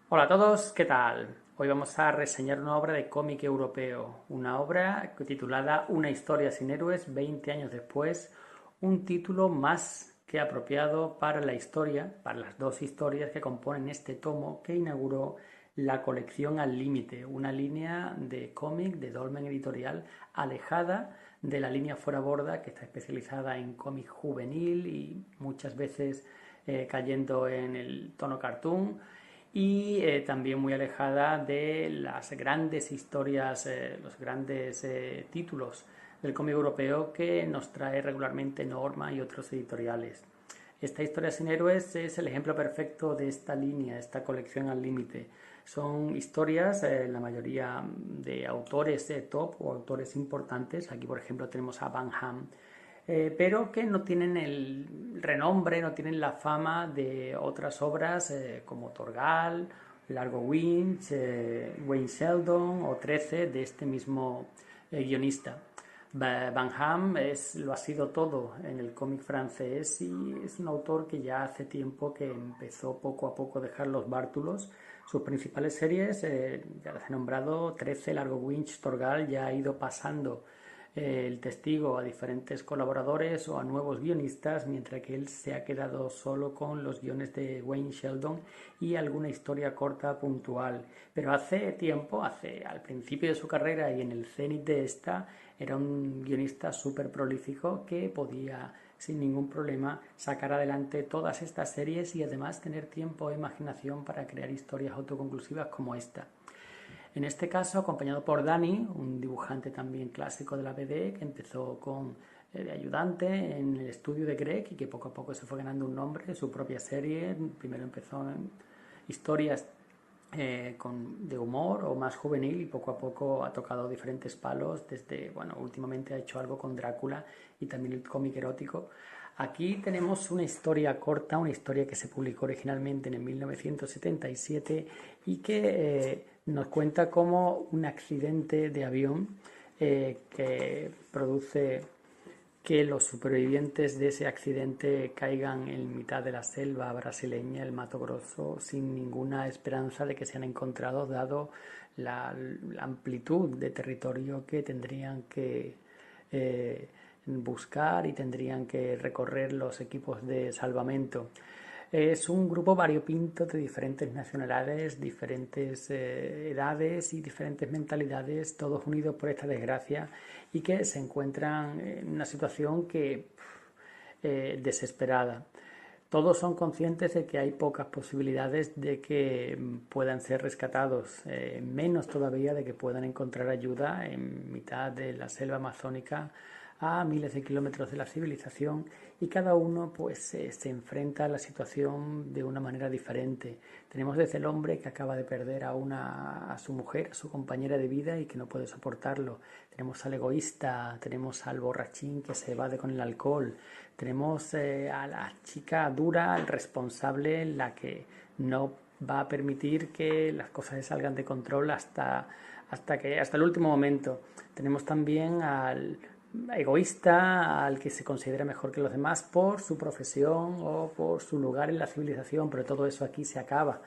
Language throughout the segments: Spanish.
Hola a todos, ¿qué tal? Hoy vamos a reseñar una obra de cómic europeo, una obra titulada Una historia sin héroes 20 años después, un título más que apropiado para la historia, para las dos historias que componen este tomo que inauguró la colección Al Límite, una línea de cómic de Dolmen Editorial alejada de la línea Fuera Borda, que está especializada en cómic juvenil y muchas veces cayendo en el tono cartoon y también muy alejada de las grandes historias, los grandes títulos del cómic europeo que nos trae regularmente Norma y otros editoriales. Esta historia sin héroes es el ejemplo perfecto de esta línea, esta colección al límite. Son historias, la mayoría de autores top o autores importantes. Aquí, por ejemplo, tenemos a Van Ham, pero que no tienen el renombre, no tienen la fama de otras obras como Torgal, Largo Winch, Wayne Sheldon o 13 de este mismo guionista. Van Ham lo ha sido todo en el cómic francés y es un autor que ya hace tiempo que empezó poco a poco a dejar los bártulos. Sus principales series, ya las he nombrado, 13, Largo Winch, Torgal, ya ha ido pasando el testigo a diferentes colaboradores o a nuevos guionistas, mientras que él se ha quedado solo con los guiones de Wayne Sheldon y alguna historia corta puntual. Pero hace tiempo, al principio de su carrera y en el cenit de esta, era un guionista súper prolífico que podía sin ningún problema sacar adelante todas estas series y además tener tiempo e imaginación para crear historias autoconclusivas como esta. En este caso, acompañado por Dani, un dibujante también clásico de la BD, que empezó de ayudante en el estudio de Greg y que poco a poco se fue ganando un nombre, su propia serie. Primero empezó en historias de humor o más juvenil y poco a poco ha tocado diferentes palos desde, bueno, últimamente ha hecho algo con Drácula y también el cómic erótico. Aquí tenemos una historia corta, una historia que se publicó originalmente en el 1977 y que nos cuenta cómo un accidente de avión que produce que los supervivientes de ese accidente caigan en mitad de la selva brasileña, el Mato Grosso, sin ninguna esperanza de que sean encontrados, dado la amplitud de territorio que tendrían que buscar y tendrían que recorrer los equipos de salvamento. Es un grupo variopinto de diferentes nacionalidades, diferentes edades y diferentes mentalidades, todos unidos por esta desgracia y que se encuentran en una situación desesperada. Todos son conscientes de que hay pocas posibilidades de que puedan ser rescatados, menos todavía de que puedan encontrar ayuda en mitad de la selva amazónica a miles de kilómetros de la civilización y cada uno pues se enfrenta a la situación de una manera diferente. Tenemos desde el hombre que acaba de perder a su mujer, a su compañera de vida y que no puede soportarlo. Tenemos al egoísta, tenemos al borrachín que se evade con el alcohol, tenemos a la chica dura, el responsable, la que no va a permitir que las cosas salgan de control hasta el último momento. Tenemos también al egoísta, al que se considera mejor que los demás por su profesión o por su lugar en la civilización, pero todo eso aquí se acaba.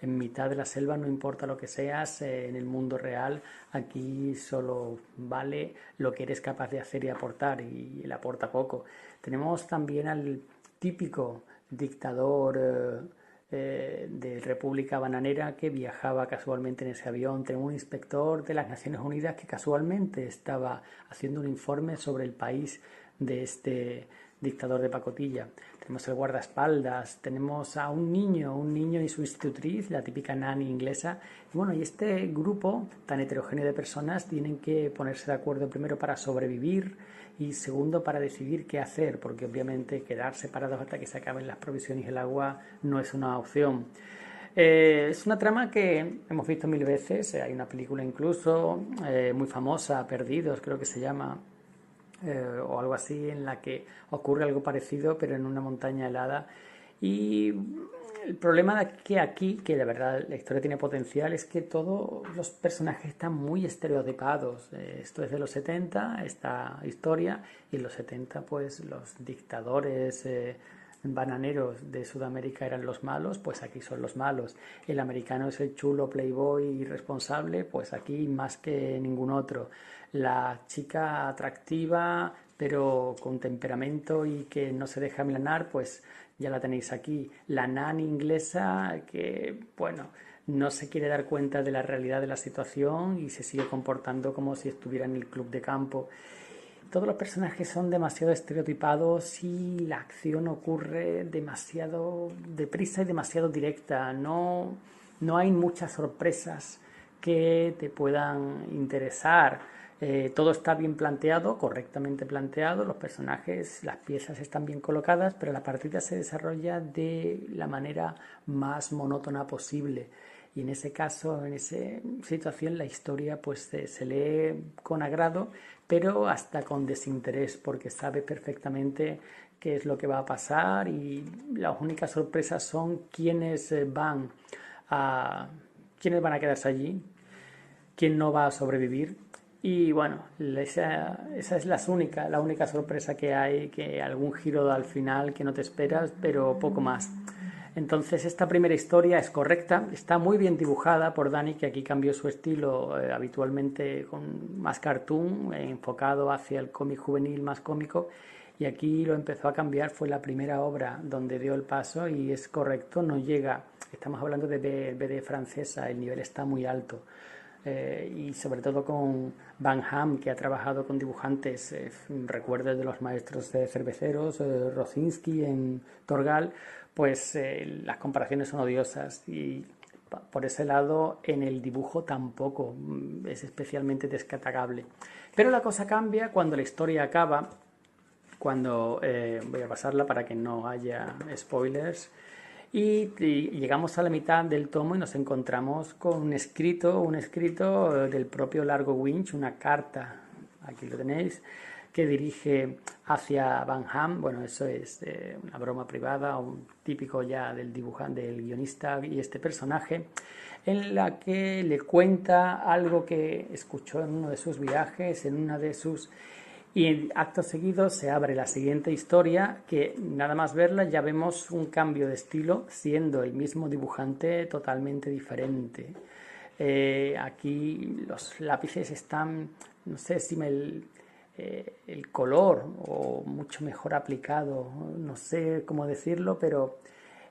En mitad de la selva, no importa lo que seas, en el mundo real, aquí solo vale lo que eres capaz de hacer y aportar, y él aporta poco. Tenemos también al típico dictador de República Bananera que viajaba casualmente en ese avión. Tenemos un inspector de las Naciones Unidas que casualmente estaba haciendo un informe sobre el país de este dictador de pacotilla. Tenemos el guardaespaldas, tenemos a un niño y su institutriz, la típica nanny inglesa. Y bueno, y este grupo tan heterogéneo de personas tienen que ponerse de acuerdo primero para sobrevivir y segundo para decidir qué hacer, porque obviamente quedar separados hasta que se acaben las provisiones y el agua no es una opción. Es una trama que hemos visto mil veces, hay una película incluso muy famosa, Perdidos creo que se llama, o algo así, en la que ocurre algo parecido pero en una montaña helada. Y el problema que aquí, que de verdad la historia tiene potencial, es que todos los personajes están muy estereotipados. Esto es de los 70, esta historia, y en los 70 pues los dictadores bananeros de Sudamérica eran los malos, pues aquí son los malos. El americano es el chulo playboy irresponsable, pues aquí más que ningún otro. La chica atractiva pero con temperamento y que no se deja milanar, pues ya la tenéis aquí. La nani inglesa que, bueno, no se quiere dar cuenta de la realidad de la situación y se sigue comportando como si estuviera en el club de campo. Todos los personajes son demasiado estereotipados y la acción ocurre demasiado deprisa y demasiado directa. No hay muchas sorpresas que te puedan interesar. Todo está bien planteado, correctamente planteado, los personajes, las piezas están bien colocadas, pero la partida se desarrolla de la manera más monótona posible. Y en ese caso, en esa situación, la historia pues se lee con agrado, pero hasta con desinterés, porque sabe perfectamente qué es lo que va a pasar y las únicas sorpresas son a, quiénes van a quedarse allí, quién no va a sobrevivir. Y bueno, esa es la única sorpresa que hay, que algún giro al final que no te esperas, pero poco más. Entonces esta primera historia es correcta, está muy bien dibujada por Dani, que aquí cambió su estilo habitualmente con más cartoon, enfocado hacia el cómic juvenil más cómico, y aquí lo empezó a cambiar, fue la primera obra donde dio el paso y es correcto, no llega, estamos hablando de BD francesa, el nivel está muy alto. Y sobre todo con Van Ham, que ha trabajado con dibujantes, recuerdos de los maestros de cerveceros, Rosinski en Torgal, pues las comparaciones son odiosas y por ese lado en el dibujo tampoco es especialmente descatagable. Pero la cosa cambia cuando la historia acaba, cuando voy a pasarla para que no haya spoilers. Y llegamos a la mitad del tomo y nos encontramos con un escrito del propio Largo Winch, una carta, aquí lo tenéis, que dirige hacia Van Ham. Bueno, eso es una broma privada, un típico ya del dibujante, del guionista y este personaje, en la que le cuenta algo que escuchó en uno de sus viajes, en una de sus... Y acto seguido se abre la siguiente historia, que nada más verla ya vemos un cambio de estilo, siendo el mismo dibujante totalmente diferente. Aquí los lápices están, no sé si el color o mucho mejor aplicado, no sé cómo decirlo, pero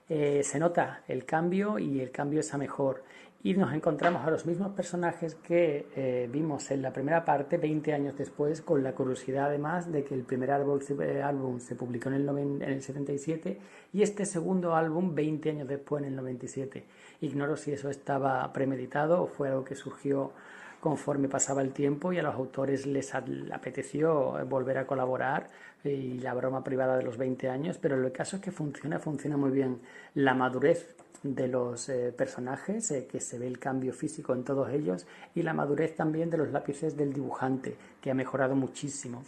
se nota el cambio y el cambio es a mejor. Y nos encontramos a los mismos personajes que vimos en la primera parte 20 años después, con la curiosidad además de que el primer álbum se publicó en el 77 y este segundo álbum 20 años después, en el 97. Ignoro si eso estaba premeditado o fue algo que surgió conforme pasaba el tiempo y a los autores les apeteció volver a colaborar y la broma privada de los 20 años, pero el caso es que funciona muy bien. La madurez de los personajes, que se ve el cambio físico en todos ellos, y la madurez también de los lápices del dibujante, que ha mejorado muchísimo.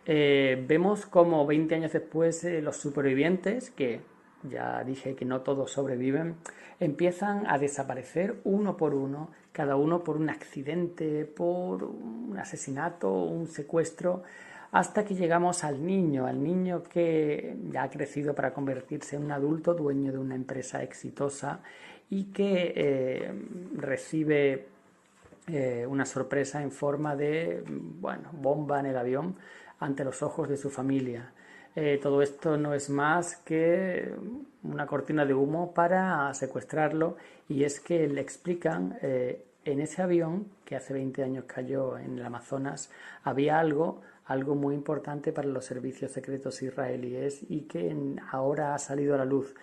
Vemos como 20 años después los supervivientes, que ya dije que no todos sobreviven, empiezan a desaparecer uno por uno, cada uno por un accidente, por un asesinato, un secuestro, hasta que llegamos al niño que ya ha crecido para convertirse en un adulto, dueño de una empresa exitosa y que recibe una sorpresa en forma de, bueno, bomba en el avión ante los ojos de su familia. Todo esto no es más que una cortina de humo para secuestrarlo, y es que le explican en ese avión que hace 20 años cayó en el Amazonas había algo muy importante para los servicios secretos israelíes y que ahora ha salido a la luz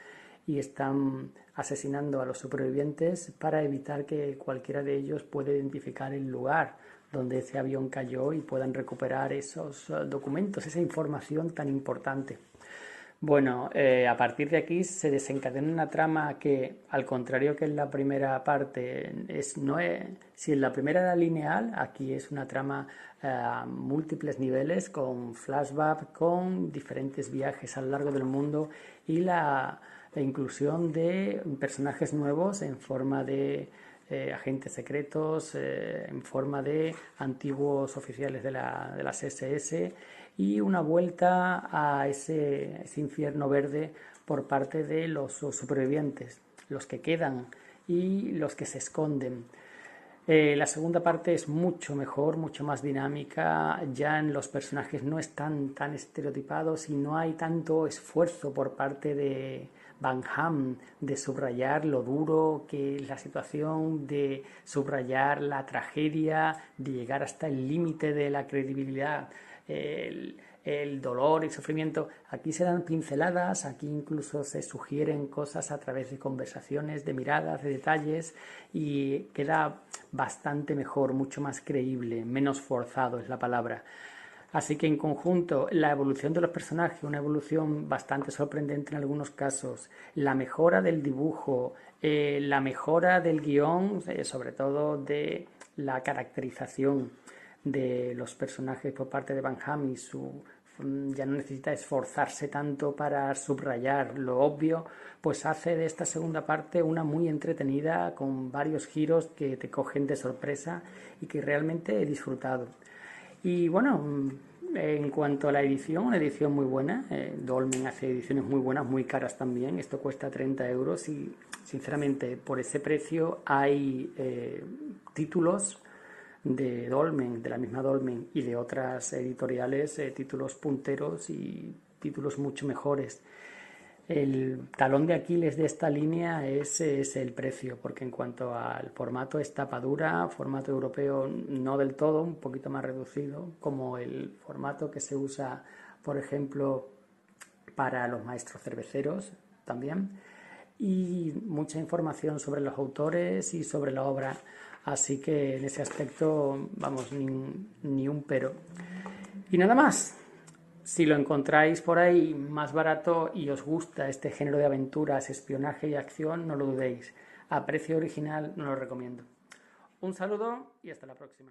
y están asesinando a los supervivientes para evitar que cualquiera de ellos pueda identificar el lugar donde ese avión cayó y puedan recuperar esos documentos, esa información tan importante. Bueno, a partir de aquí se desencadena una trama que, al contrario que en la primera parte, si en la primera era lineal, aquí es una trama a múltiples niveles, con flashback, con diferentes viajes a lo largo del mundo y la inclusión de personajes nuevos en forma de agentes secretos, en forma de antiguos oficiales de las SS y una vuelta a ese infierno verde por parte de los supervivientes, los que quedan y los que se esconden. La segunda parte es mucho mejor, mucho más dinámica, ya en los personajes no están tan estereotipados y no hay tanto esfuerzo por parte de Van Hamme de subrayar lo duro que es la situación, de subrayar la tragedia, de llegar hasta el límite de la credibilidad. El dolor y el sufrimiento. Aquí se dan pinceladas, aquí incluso se sugieren cosas a través de conversaciones, de miradas, de detalles, y queda bastante mejor, mucho más creíble, menos forzado es la palabra. Así que en conjunto, la evolución de los personajes, una evolución bastante sorprendente en algunos casos, la mejora del dibujo, la mejora del guión, sobre todo de la caracterización de los personajes por parte de Van Hamme y ya no necesita esforzarse tanto para subrayar lo obvio, pues hace de esta segunda parte una muy entretenida con varios giros que te cogen de sorpresa y que realmente he disfrutado. Y bueno, en cuanto a la edición, una edición muy buena. Dolmen hace ediciones muy buenas, muy caras también. Esto cuesta 30 euros y sinceramente por ese precio hay títulos de Dolmen, de la misma Dolmen y de otras editoriales, títulos punteros y títulos mucho mejores. El talón de Aquiles de esta línea es el precio, porque en cuanto al formato es tapa dura, formato europeo no del todo, un poquito más reducido, como el formato que se usa, por ejemplo, para los maestros cerveceros también, y mucha información sobre los autores y sobre la obra. Así que en ese aspecto, vamos, ni un pero. Y nada más. Si lo encontráis por ahí más barato y os gusta este género de aventuras, espionaje y acción, no lo dudéis. A precio original no lo recomiendo. Un saludo y hasta la próxima.